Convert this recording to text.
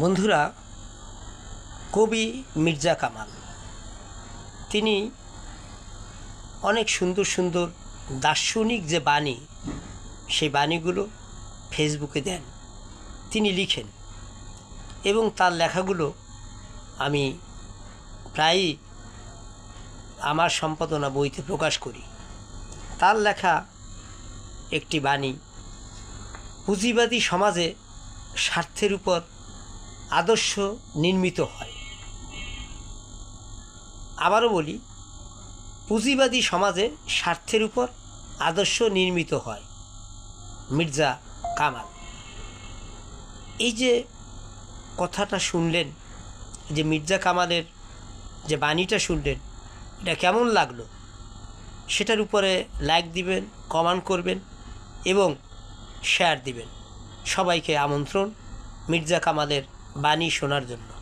বন্ধুরা, কবি মির্জা কামাল তিনি অনেক সুন্দর সুন্দর দার্শনিক যে বাণী, সেই বাণীগুলো ফেসবুকে দেন, তিনি লিখেন এবং তার লেখাগুলো আমি প্রায়ই আমার সম্পাদনা বইতে প্রকাশ করি। তার লেখা একটি বাণী, পুঁজিবাদী সমাজে স্বার্থের উপর আদর্শ নির্মিত হয়। আবারও বলি, পুঁজিবাদী সমাজে স্বার্থের উপর আদর্শ নির্মিত হয়। মির্জা কামাল। এই যে কথাটা শুনলেন, যে মির্জা কামালের যে বাণীটা শুনলেন, এটা কেমন লাগলো সেটার উপরে লাইক দিবেন, কমেন্ট করবেন এবং শেয়ার দিবেন। সবাইকে আমন্ত্রণ মির্জা কামালের বাণী শোনার জন্য।